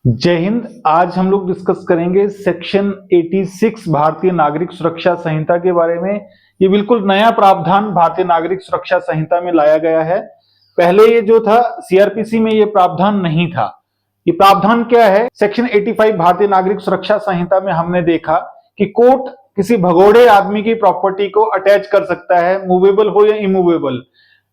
जय हिंद। आज हम लोग डिस्कस करेंगे सेक्शन 86 भारतीय नागरिक सुरक्षा संहिता के बारे में। ये बिल्कुल नया प्रावधान भारतीय नागरिक सुरक्षा संहिता में लाया गया है। पहले ये जो था सीआरपीसी में ये प्रावधान नहीं था। ये प्रावधान क्या है? सेक्शन 85 भारतीय नागरिक सुरक्षा संहिता में हमने देखा कि कोर्ट किसी भगोड़े आदमी की प्रॉपर्टी को अटैच कर सकता है, मूवेबल हो या इमूवेबल।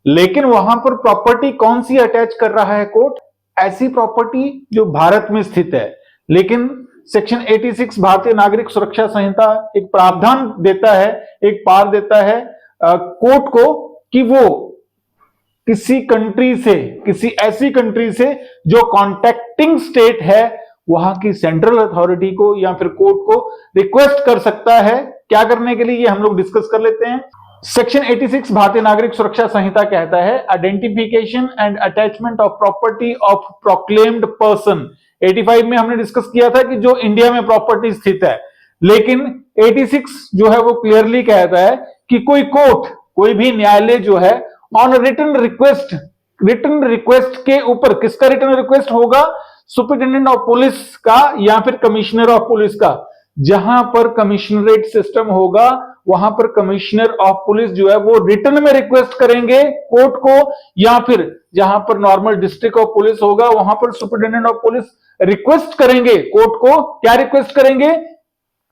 लेकिन वहां पर प्रॉपर्टी कौन सी अटैच कर रहा है कोर्ट? ऐसी प्रॉपर्टी जो भारत में स्थित है। लेकिन सेक्शन 86 भारतीय नागरिक सुरक्षा संहिता एक प्रावधान देता है, एक पावर देता है कोर्ट को कि वो किसी कंट्री से, किसी ऐसी कंट्री से जो कॉन्टेक्टिंग स्टेट है, वहां की सेंट्रल अथॉरिटी को या फिर कोर्ट को रिक्वेस्ट कर सकता है। क्या करने के लिए, ये हम लोग डिस्कस कर लेते हैं। सेक्शन 86 भारतीय नागरिक सुरक्षा संहिता कहता है identification and attachment of property of proclaimed person. 85 में हमने डिस्कस किया था कि जो इंडिया में प्रॉपर्टी स्थित है, लेकिन 86 जो है वो क्लियरली कहता है कि कोई कोर्ट, कोई भी न्यायालय जो है ऑन रिटन रिक्वेस्ट के ऊपर, किसका रिटन रिक्वेस्ट होगा? सुपरिटेंडेंट ऑफ पुलिस का या फिर कमिश्नर ऑफ पुलिस का। जहां पर कमिश्नरेट सिस्टम होगा वहां पर कमिश्नर ऑफ पुलिस जो है वो रिटर्न में रिक्वेस्ट करेंगे कोर्ट को, या फिर जहां पर नॉर्मल डिस्ट्रिक्ट ऑफ पुलिस होगा वहां पर सुपरिटेंडेंट ऑफ पुलिस रिक्वेस्ट करेंगे कोर्ट को। क्या रिक्वेस्ट करेंगे?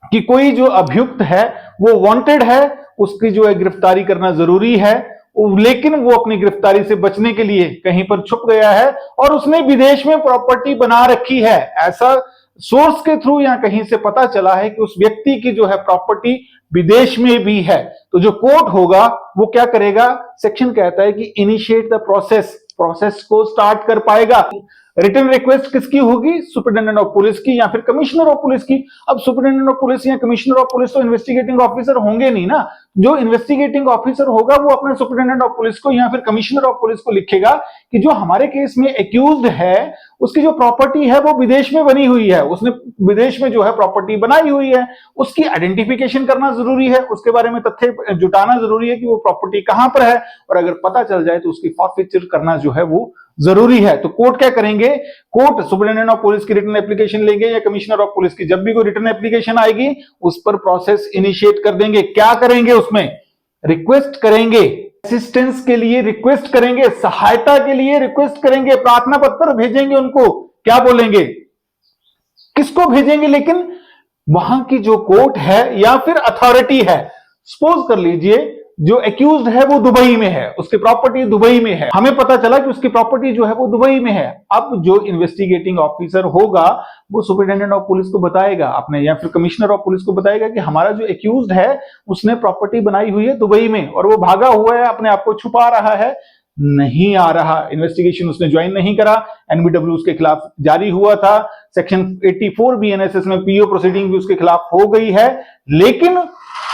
कि कोई जो अभियुक्त है वो वांटेड है, उसकी जो है गिरफ्तारी करना जरूरी है, लेकिन वो अपनी गिरफ्तारी से बचने के लिए कहीं पर छुप गया है और उसने विदेश में प्रॉपर्टी बना रखी है। ऐसा सोर्स के थ्रू या कहीं से पता चला है कि उस व्यक्ति की जो है प्रॉपर्टी विदेश में भी है। तो जो कोर्ट होगा वो क्या करेगा? सेक्शन कहता है कि इनिशिएट द प्रोसेस को स्टार्ट कर पाएगा। रिटर्न रिक्वेस्ट किसकी होगी? सुपरिटेंडेंट ऑफ पुलिस की या फिर कमिश्नर ऑफ पुलिस की। अब सुपरिटेंडेंट ऑफ पुलिस या कमिश्नर ऑफ पुलिस तो इन्वेस्टिगेटिंग ऑफिसर होंगे नहीं ना। जो इन्वेस्टिगेटिंग ऑफिसर होगा वो अपने सुपरिटेंडेंट ऑफ पुलिस को या फिर कमिश्नर ऑफ पुलिस को लिखेगा कि जो हमारे केस में एक्यूज्ड है उसकी जो प्रॉपर्टी है वो विदेश में बनी हुई है, उसने विदेश में जो है प्रॉपर्टी बनाई हुई है, उसकी आइडेंटिफिकेशन करना जरूरी है, उसके बारे में तथ्य जुटाना जरूरी है कि वो प्रॉपर्टी कहां पर है, और अगर पता चल जाए तो उसकी फॉरफीचर करना जो है वो जरूरी है। तो कोर्ट क्या करेंगे? कोर्ट सुपरिटेंडेंट ऑफ पुलिस की रिटर्न एप्लीकेशन लेंगे या कमिश्नर ऑफ पुलिस की। जब भी कोई रिटर्न एप्लीकेशन आएगी उस पर प्रोसेस इनिशिएट कर देंगे। क्या करेंगे? उसमें रिक्वेस्ट करेंगे, असिस्टेंस के लिए रिक्वेस्ट करेंगे, सहायता के लिए रिक्वेस्ट करेंगे, प्रार्थना पत्र भेजेंगे उनको। क्या बोलेंगे? किसको भेजेंगे? लेकिन वहां की जो कोर्ट है या फिर अथॉरिटी है। सपोज कर लीजिए जो एक्यूज्ड है वो दुबई में है, उसकी प्रॉपर्टी दुबई में है, हमें पता चला कि उसकी प्रॉपर्टी जो है वो दुबई में है। अब जो इन्वेस्टिगेटिंग ऑफिसर होगा वो सुपरिटेंडेंट ऑफ पुलिस को बताएगा अपने, या फिर कमिश्नर ऑफ पुलिस को बताएगा कि हमारा जो एक्यूज्ड है उसने प्रॉपर्टी बनाई हुई है दुबई में और वो भागा हुआ है, अपने आप को छुपा रहा है, नहीं आ रहा, इन्वेस्टिगेशन उसने ज्वाइन नहीं करा, एनबीडब्ल्यू उसके खिलाफ जारी हुआ था, सेक्शन 84 बीएनएसएस में पीओ प्रोसीडिंग भी उसके खिलाफ हो गई है। लेकिन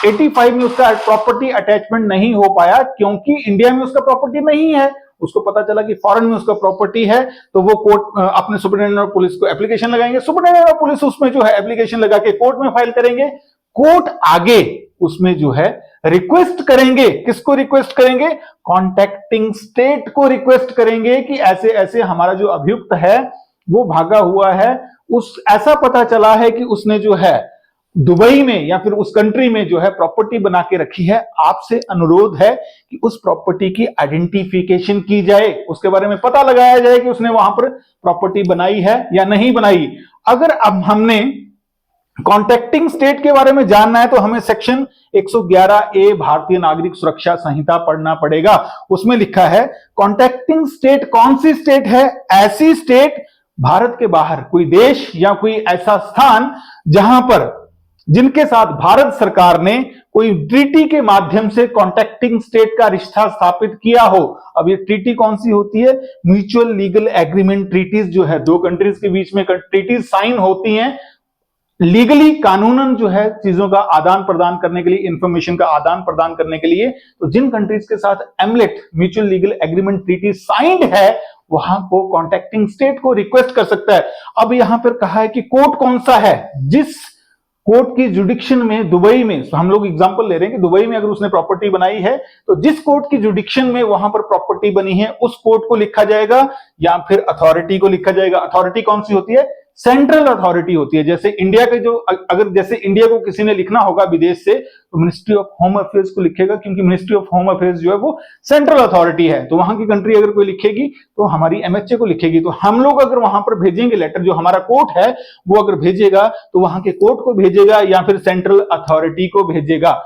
85 में उसका प्रॉपर्टी अटैचमेंट नहीं हो पाया क्योंकि इंडिया में उसका प्रॉपर्टी नहीं है। उसको पता चला कि फॉरेन में उसका प्रॉपर्टी है, तो वो कोर्ट अपने सुपरिटेंडेंट ऑफ पुलिस को एप्लीकेशन लगाएंगे। सुपरिटेंडेंट ऑफ पुलिस उसमें जो है एप्लीकेशन लगा के कोर्ट में फाइल करेंगे। कोर्ट आगे उसमें जो है रिक्वेस्ट करेंगे। किसको रिक्वेस्ट करेंगे? कॉन्टेक्टिंग स्टेट को रिक्वेस्ट करेंगे कि ऐसे ऐसे हमारा जो अभियुक्त है वो भागा हुआ है, ऐसा पता चला है कि उसने जो है दुबई में या फिर उस कंट्री में जो है प्रॉपर्टी बना के रखी है। आपसे अनुरोध है कि उस प्रॉपर्टी की आइडेंटिफिकेशन की जाए, उसके बारे में पता लगाया जाए कि उसने वहां पर प्रॉपर्टी बनाई है या नहीं बनाई। अगर अब हमने कॉन्टेक्टिंग स्टेट के बारे में जानना है तो हमें सेक्शन 111A भारतीय नागरिक सुरक्षा संहिता पढ़ना पड़ेगा। उसमें लिखा है कॉन्टेक्टिंग स्टेट कौन सी स्टेट है? ऐसी स्टेट भारत के बाहर कोई देश या कोई ऐसा स्थान जहां पर, जिनके साथ भारत सरकार ने कोई ट्रीटी के माध्यम से कॉन्टेक्टिंग स्टेट का रिश्ता स्थापित किया हो। अब ये ट्रीटी कौन सी होती है? म्यूचुअल लीगल एग्रीमेंट ट्रीटीज जो है, दो कंट्रीज के बीच में ट्रीटीज साइन होती हैं लीगली, कानूनन जो है चीजों का आदान प्रदान करने के लिए, इंफॉर्मेशन का आदान प्रदान करने के लिए। तो जिन कंट्रीज के साथ AMOLED mutual legal agreement treaty signed है वहां को कॉन्टेक्टिंग स्टेट को रिक्वेस्ट कर सकता है। अब यहां पर कहा है कि कोर्ट कौन सा है? जिस कोर्ट की जुडिक्शन में, दुबई में, हम लोग एग्जांपल ले रहे हैं कि दुबई में अगर उसने प्रॉपर्टी बनाई है तो जिस कोर्ट की जुडिक्शन में वहां पर प्रॉपर्टी बनी है उस कोर्ट को लिखा जाएगा या फिर अथॉरिटी को लिखा जाएगा। अथॉरिटी कौन सी होती है? सेंट्रल अथॉरिटी होती है। जैसे इंडिया के जो, अगर जैसे इंडिया को किसी ने लिखना होगा विदेश से तो मिनिस्ट्री ऑफ होम अफेयर्स को लिखेगा, क्योंकि मिनिस्ट्री ऑफ होम अफेयर्स जो है वो सेंट्रल अथॉरिटी है। तो वहां की कंट्री अगर कोई लिखेगी तो हमारी एमएचए को लिखेगी। तो हम लोग अगर वहां पर भेजेंगे लेटर, जो हमारा कोर्ट है वो अगर भेजेगा तो वहां के कोर्ट को भेजेगा या फिर सेंट्रल अथॉरिटी को भेजेगा।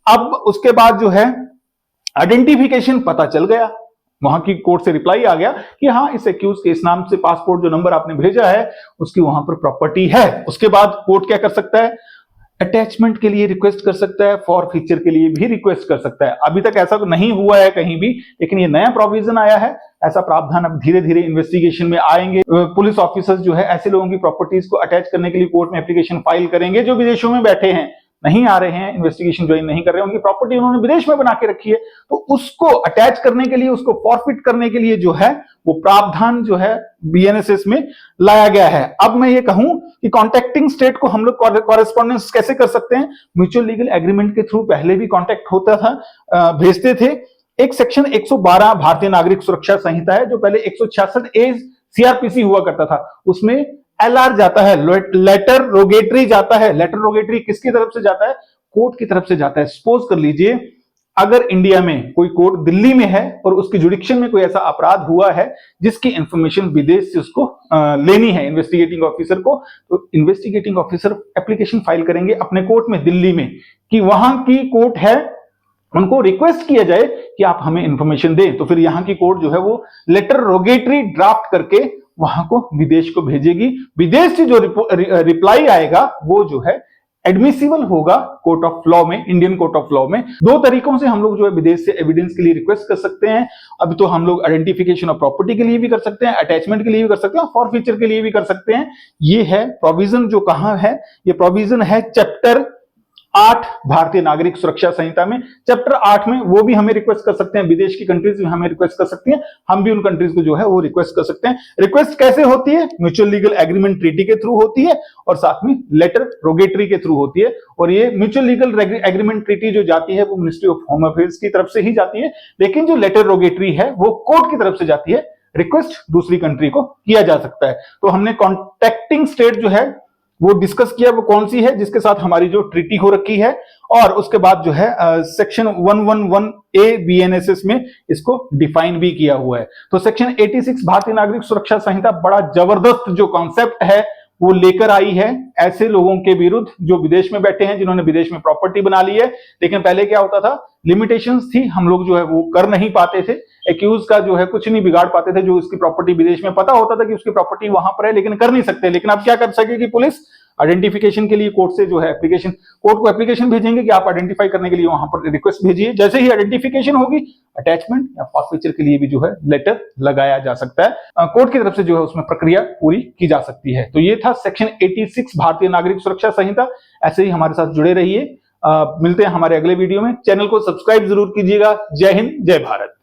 अब उसके बाद जो है आइडेंटिफिकेशन पता चल गया, वहां की कोर्ट से रिप्लाई आ गया कि हाँ इस एक्यूज के इस नाम से पासपोर्ट जो नंबर आपने भेजा है उसकी वहां पर प्रॉपर्टी है। उसके बाद कोर्ट क्या कर सकता है, अटैचमेंट के लिए रिक्वेस्ट कर सकता है, फॉर फीचर के लिए भी रिक्वेस्ट कर सकता है। अभी तक ऐसा तो नहीं हुआ है कहीं भी, लेकिन ये नया प्रोविजन आया है। ऐसा प्रावधान अब धीरे धीरे इन्वेस्टिगेशन में आएंगे। पुलिस ऑफिसर्स जो है ऐसे लोगों की प्रॉपर्टीज को अटैच करने के लिए कोर्ट में एप्लीकेशन फाइल करेंगे जो विदेशों में बैठे हैं, नहीं आ रहे हैं, इन्वेस्टिगेशन ज्वाइन नहीं कर रहे हैं, उनकी प्रॉपर्टी उन्होंने विदेश में बना के रखी है, तो उसको अटैच करने के लिए, उसको फॉरफिट करने के लिए जो है वो प्रावधान जो है बीएनएसएस में लाया गया है। अब मैं ये कहूं कि कॉन्टेक्टिंग स्टेट को हम लोग कॉरेस्पॉन्डेंस कैसे कर सकते हैं, म्यूचुअल लीगल एग्रीमेंट के थ्रू पहले भी कॉन्टेक्ट होता था, भेजते थे। एक सेक्शन 112 भारतीय नागरिक सुरक्षा संहिता है, जो पहले 166 ए सीआरपीसी हुआ करता था, उसमें एलआर जाता है, लेटर रोगेटरी जाता है। लेटर रोगेटरी किसकी तरफ से जाता है, कोर्ट की तरफ से जाता है। सपोज कर लीजिए अगर इंडिया में कोई कोर्ट दिल्ली में है और उसकी जुडिक्शन में कोई ऐसा अपराध हुआ है जिसकी इंफॉर्मेशन विदेश से उसको लेनी है इन्वेस्टिगेटिंग ऑफिसर को, तो इन्वेस्टिगेटिंग ऑफिसर एप्लीकेशन फाइल करेंगे अपने कोर्ट में दिल्ली में कि वहां की कोर्ट है, उनको रिक्वेस्ट किया जाए कि आप हमें इंफॉर्मेशन दें। तो फिर यहाँ की कोर्ट जो है वो लेटर रोगेटरी ड्राफ्ट करके वहां को विदेश को भेजेगी। विदेश से जो रिप्लाई आएगा वो जो है एडमिसिबल होगा कोर्ट ऑफ लॉ में, इंडियन कोर्ट ऑफ लॉ में। दो तरीकों से हम लोग जो है विदेश से एविडेंस के लिए रिक्वेस्ट कर सकते हैं। अभी तो हम लोग आइडेंटिफिकेशन ऑफ प्रॉपर्टी के लिए भी कर सकते हैं, अटैचमेंट के लिए भी कर सकते हैं, फॉर फीचर के लिए भी कर सकते हैं। ये है प्रोविजन जो कहां है, ये प्रोविजन है चैप्टर 8 भारतीय नागरिक सुरक्षा संहिता में। चैप्टर 8 में वो भी हमें रिक्वेस्ट कर सकते हैं, विदेश की कंट्रीज भी हमें रिक्वेस्ट कर सकती हैं, हम भी उन कंट्रीज को जो है वो रिक्वेस्ट कर सकते हैं। रिक्वेस्ट कैसे होती है, म्यूचुअल लीगल एग्रीमेंट ट्रीटी के थ्रू होती है और साथ में लेटर रोगेटरी के थ्रू होती है। और ये म्यूचुअल लीगल एग्रीमेंट ट्रीटी जो जाती है वो मिनिस्ट्री ऑफ होम अफेयर्स की तरफ से ही जाती है, लेकिन जो लेटर रोगेटरी है वो कोर्ट की तरफ से जाती है। रिक्वेस्ट दूसरी कंट्री को किया जा सकता है। तो हमने कॉन्टेक्टिंग स्टेट जो है वो डिस्कस किया, वो कौन सी है, जिसके साथ हमारी जो ट्रीटी हो रखी है। और उसके बाद जो है सेक्शन 111A बीएनएसएस में इसको डिफाइन भी किया हुआ है। तो सेक्शन 86 भारतीय नागरिक सुरक्षा संहिता बड़ा जबरदस्त जो कॉन्सेप्ट है वो लेकर आई है ऐसे लोगों के विरुद्ध जो विदेश में बैठे हैं, जिन्होंने विदेश में प्रॉपर्टी बना ली है। लेकिन पहले क्या होता था, लिमिटेशंस थी, हम लोग जो है वो कर नहीं पाते थे, एक्यूज का जो है कुछ नहीं बिगाड़ पाते थे। जो उसकी प्रॉपर्टी विदेश में पता होता था कि उसकी प्रॉपर्टी वहां पर है लेकिन कर नहीं सकते। लेकिन अब क्या कर सकेगी पुलिस, आइडेंटिफिकेशन के लिए कोर्ट से जो है एप्लीकेशन, कोर्ट को एप्लीकेशन भेजेंगे कि आप आइडेंटिफाई करने के लिए वहां पर रिक्वेस्ट भेजिए। जैसे ही आइडेंटिफिकेशन होगी, अटैचमेंट या फॉरफीचर के लिए भी जो है लेटर लगाया जा सकता है। कोर्ट की तरफ से जो है उसमें प्रक्रिया पूरी की जा सकती है। तो ये था सेक्शन 86 भारतीय नागरिक सुरक्षा संहिता। ऐसे ही हमारे साथ जुड़े रहिए। मिलते हैं हमारे अगले वीडियो में। चैनल को सब्सक्राइब जरूर कीजिएगा। जय हिंद, जय भारत।